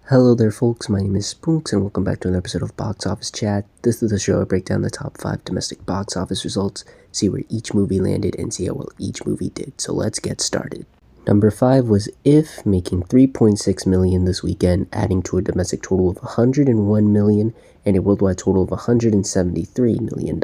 Hello there folks, my name is Spoonks and welcome back to another episode of Box Office Chat. This is the show where I break down the top 5 domestic box office results, see where each movie landed, and see how well each movie did. So let's get started. Number 5 was If, making $3.6 million this weekend, adding to a domestic total of $101 million and a worldwide total of $173 million.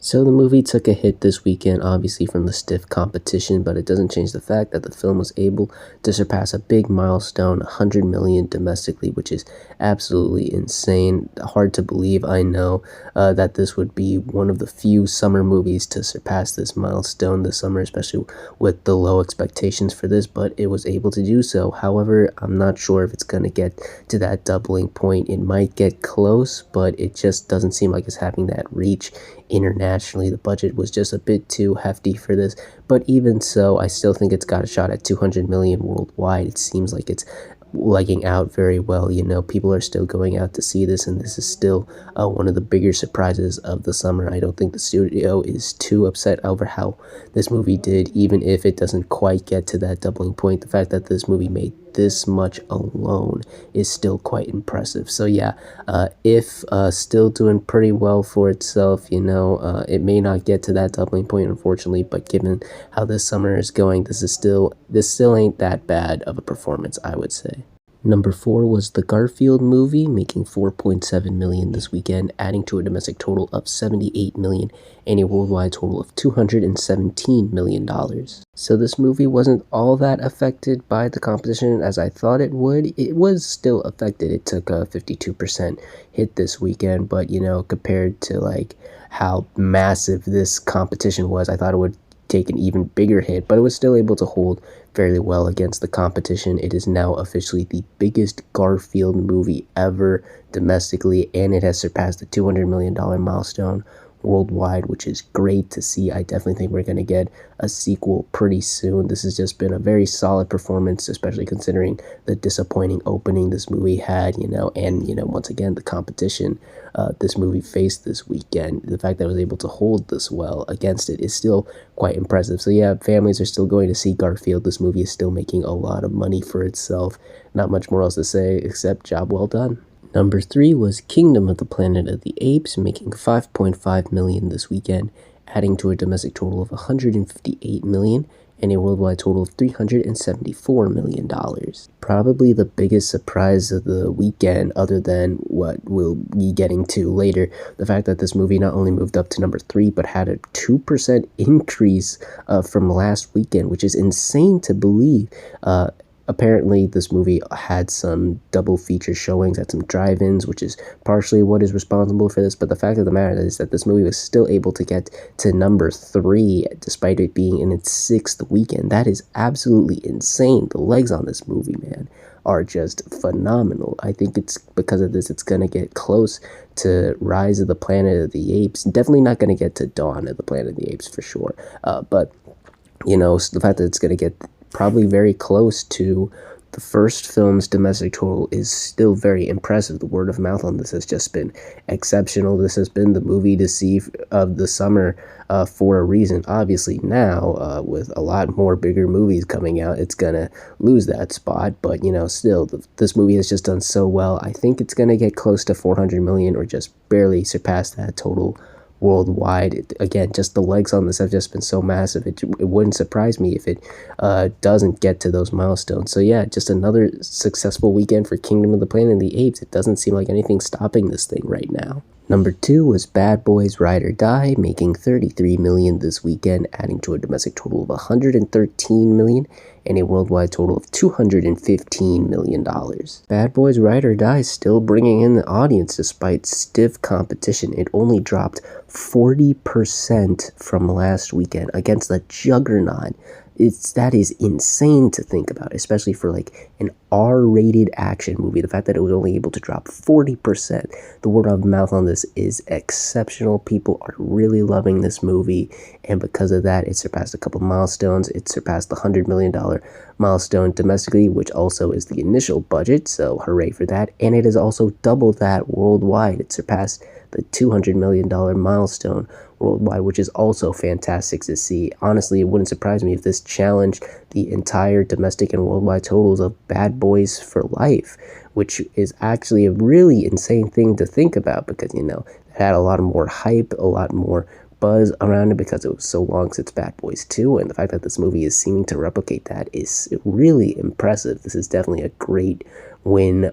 So the movie took a hit this weekend, obviously from the stiff competition, but it doesn't change the fact that the film was able to surpass a big milestone, 100 million domestically, which is absolutely insane. Hard to believe, I know, that this would be one of the few summer movies to surpass this milestone this summer, especially with the low expectations for this, but it was able to do so. However, I'm not sure if it's going to get to that doubling point. It might get close, but it just doesn't seem like it's having that reach internationally. The budget was just a bit too hefty for this, but even so, I still think it's got a shot at 200 million worldwide. It seems like it's legging out very well. You know, people are still going out to see this, and this is still one of the bigger surprises of the summer. I don't think the studio is too upset over how this movie did, even if it doesn't quite get to that doubling point. The fact that this movie made this much alone is still quite impressive. So yeah, If still doing pretty well for itself. You know, it may not get to that doubling point, unfortunately, but given how this summer is going, this still ain't that bad of a performance, I would say. Number 4 was the Garfield movie, making $4.7 million this weekend, adding to a domestic total of $78 million and a worldwide total of $217 million. So this movie wasn't all that affected by the competition as I thought it would. It was still affected. It took a 52% hit this weekend, but you know, compared to like how massive this competition was, I thought it would take an even bigger hit, but it was still able to hold fairly well against the competition. It is now officially the biggest Garfield movie ever domestically, and it has surpassed the $200 million milestone worldwide, which is great to see. I definitely think we're going to get a sequel pretty soon. This has just been a very solid performance, especially considering the disappointing opening this movie had, you know, and, you know, once again, the competition this movie faced this weekend. The fact that it was able to hold this well against it is still quite impressive. So yeah, families are still going to see Garfield. This movie is still making a lot of money for itself. Not much more else to say except job well done. Number 3 was Kingdom of the Planet of the Apes, making $5.5 million this weekend, adding to a domestic total of $158 million and a worldwide total of $374 million. Probably the biggest surprise of the weekend, other than what we'll be getting to later, the fact that this movie not only moved up to number 3, but had a 2% increase from last weekend, which is insane to believe. Apparently, this movie had some double feature showings at some drive-ins, which is partially what is responsible for this. But the fact of the matter is that this movie was still able to get to number 3 despite it being in its 6th weekend. That is absolutely insane. The legs on this movie, man, are just phenomenal. I think it's because of this, it's going to get close to Rise of the Planet of the Apes. Definitely not going to get to Dawn of the Planet of the Apes for sure. But, you know, the fact that it's going to get probably very close to the first film's domestic total is still very impressive. The word of mouth on this has just been exceptional. This has been the movie to see of the summer for a reason. Obviously now, with a lot more bigger movies coming out, it's gonna lose that spot, but you know, still, this movie has just done so well. I think it's gonna get close to 400 million or just barely surpass that total worldwide. Again, just the legs on this have just been so massive. It wouldn't surprise me if it doesn't get to those milestones. So yeah, just another successful weekend for Kingdom of the Planet of the Apes. It doesn't seem like anything's stopping this thing right now. Number 2 was Bad Boys Ride or Die, making $33 million this weekend, adding to a domestic total of $113 million and a worldwide total of $215 million. Bad Boys Ride or Die is still bringing in the audience despite stiff competition. It only dropped 40% from last weekend against the juggernaut. That is insane to think about, especially for like an R-rated action movie. The fact that it was only able to drop 40%. The word of mouth on this is exceptional. People are really loving this movie, and because of that, it surpassed a couple milestones. It surpassed the $100 million milestone domestically, which also is the initial budget, so hooray for that. And it has also doubled that worldwide. It surpassed the $200 million milestone worldwide, which is also fantastic to see. Honestly, it wouldn't surprise me if this challenged the entire domestic and worldwide totals of Bad Boys for Life, which is actually a really insane thing to think about because, it had a lot more hype, a lot more buzz around it because it was so long since Bad Boys 2, and the fact that this movie is seeming to replicate that is really impressive. This is definitely a great win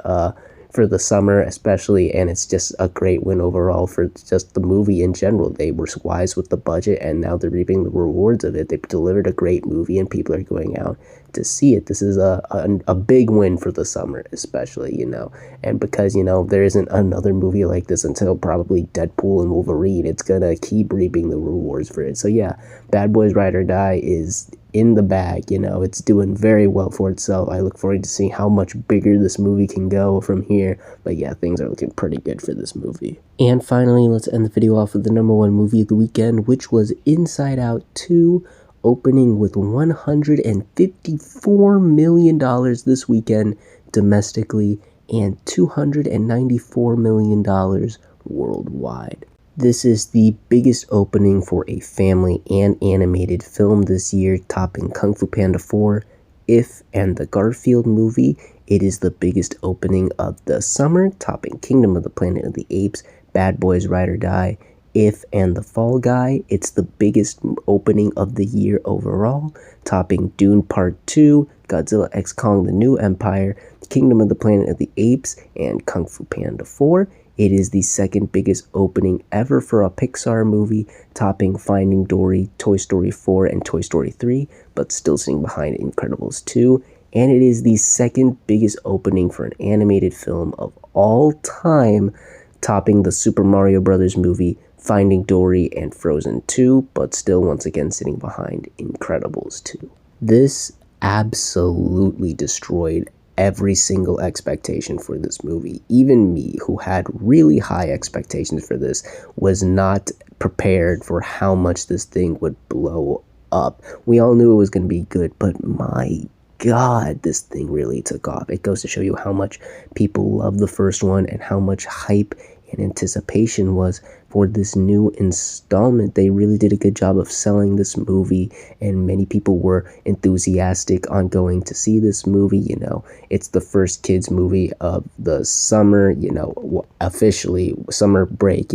for the summer especially, and it's just a great win overall for just the movie in general. They were wise with the budget, and now they're reaping the rewards of it. They've delivered a great movie, and people are going out to see it. This is a big win for the summer especially, and because, there isn't another movie like this until probably Deadpool and Wolverine, it's gonna keep reaping the rewards for it. So yeah, Bad Boys Ride or Die is in the bag, it's doing very well for itself. I look forward to seeing how much bigger this movie can go from here, but yeah, things are looking pretty good for this movie. And finally, let's end the video off with the number one movie of the weekend, which was Inside Out 2, opening with $154 million this weekend domestically and $294 million worldwide. This is the biggest opening for a family and animated film this year, topping Kung Fu Panda 4, If, and the Garfield movie. It is the biggest opening of the summer, topping Kingdom of the Planet of the Apes, Bad Boys Ride or Die, If, and The Fall Guy. It's the biggest opening of the year overall, topping Dune Part 2, Godzilla x Kong The New Empire, Kingdom of the Planet of the Apes, and Kung Fu Panda 4. It is the second biggest opening ever for a Pixar movie, topping Finding Dory, Toy Story 4, and Toy Story 3, but still sitting behind Incredibles 2. And it is the second biggest opening for an animated film of all time, topping the Super Mario Bros. Movie, Finding Dory, and Frozen 2, but still once again sitting behind Incredibles 2. This absolutely destroyed every single expectation for this movie. Even me, who had really high expectations for this, was not prepared for how much this thing would blow up. We all knew it was going to be good, but my God, this thing really took off. It goes to show you how much people love the first one and how much hype and anticipation was for this new installment. They really did a good job of selling this movie, and many people were enthusiastic on going to see this movie. It's the first kids movie of the summer, officially summer break.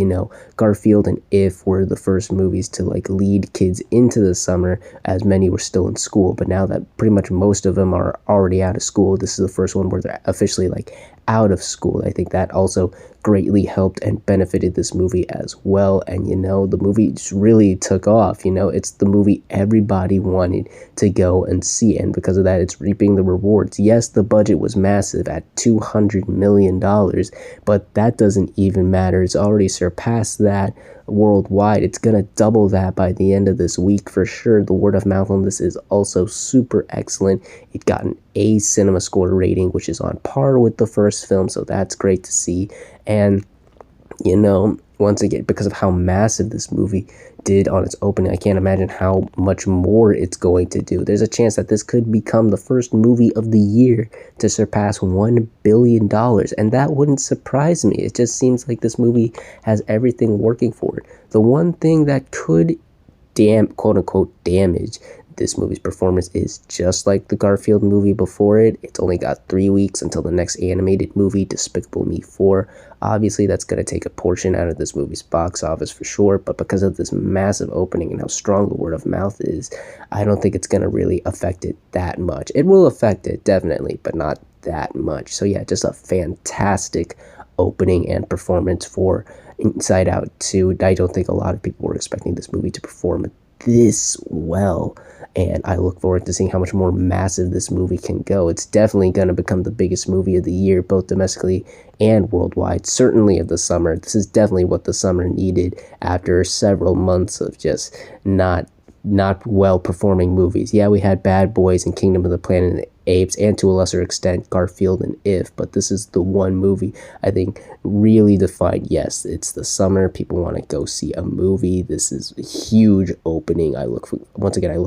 Garfield and If were the first movies to lead kids into the summer, as many were still in school. But now that pretty much most of them are already out of school, this is the first one where they're officially out of school. I think that also greatly helped and benefited this movie as well. And the movie just really took off. It's the movie everybody wanted to go and see, and because of that, it's reaping the rewards. Yes, the budget was massive at $200 million, but that doesn't even matter. It's already surpassed that worldwide. It's gonna double that by the end of this week for sure. The word of mouth on this is also super excellent. It got an A Cinema Score rating, which is on par with the first film, so that's great to see. And once again, because of how massive this movie did on its opening, I can't imagine how much more it's going to do. There's a chance that this could become the first movie of the year to surpass $1 billion, and that wouldn't surprise me. It just seems like this movie has everything working for it. The one thing that could quote-unquote damage this movie's performance is just like the Garfield movie before it. It's only got 3 weeks until the next animated movie, Despicable Me 4. Obviously, that's going to take a portion out of this movie's box office for sure, but because of this massive opening and how strong the word of mouth is, I don't think it's going to really affect it that much. It will affect it, definitely, but not that much. So yeah, just a fantastic opening and performance for Inside Out 2. I don't think a lot of people were expecting this movie to perform this well, and I look forward to seeing how much more massive this movie can go. It's definitely going to become the biggest movie of the year, both domestically and worldwide, certainly of the summer. This is definitely what the summer needed after several months of just not well performing movies. Yeah, we had Bad Boys and Kingdom of the Planet of the Apes, and to a lesser extent Garfield and If, but this is the one movie I think really defined, yes, it's the summer, people want to go see a movie. This is a huge opening. I look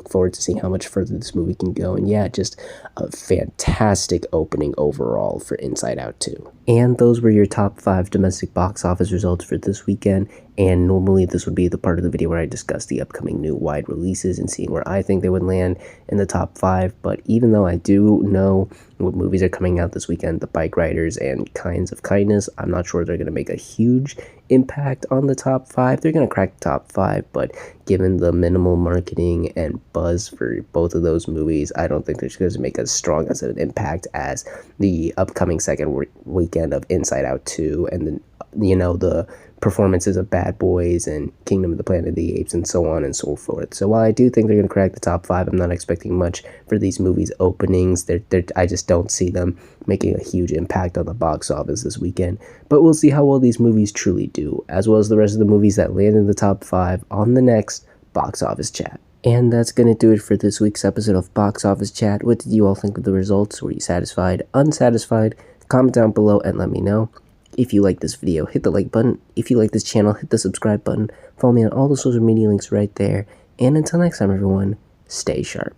forward to seeing how much further this movie can go, and yeah, just a fantastic opening overall for Inside Out 2. And those were your top 5 domestic box office results for this weekend. And normally this would be the part of the video where I discuss the upcoming new wide releases and seeing where I think they would land in the top 5. But even though I do know what movies are coming out this weekend, The Bike Riders and Kinds of Kindness, I'm not sure they're going to make a huge impact on the top 5. They're going to crack the top 5, but given the minimal marketing and buzz for both of those movies, I don't think they're going to make as strong as an impact as the upcoming second weekend of Inside Out 2 and then, the performances of Bad Boys and Kingdom of the Planet of the Apes and so on and so forth. So while I do think they're going to crack the top 5, I'm not expecting much for these movies' openings. I just don't see them making a huge impact on the box office this weekend. But we'll see how well these movies truly do, as well as the rest of the movies that land in the top 5 on the next Box Office Chat. And that's going to do it for this week's episode of Box Office Chat. What did you all think of the results? Were you satisfied, unsatisfied? Comment down below and let me know. If you like this video, hit the like button. If you like this channel, hit the subscribe button. Follow me on all the social media links right there. And until next time, everyone, stay sharp.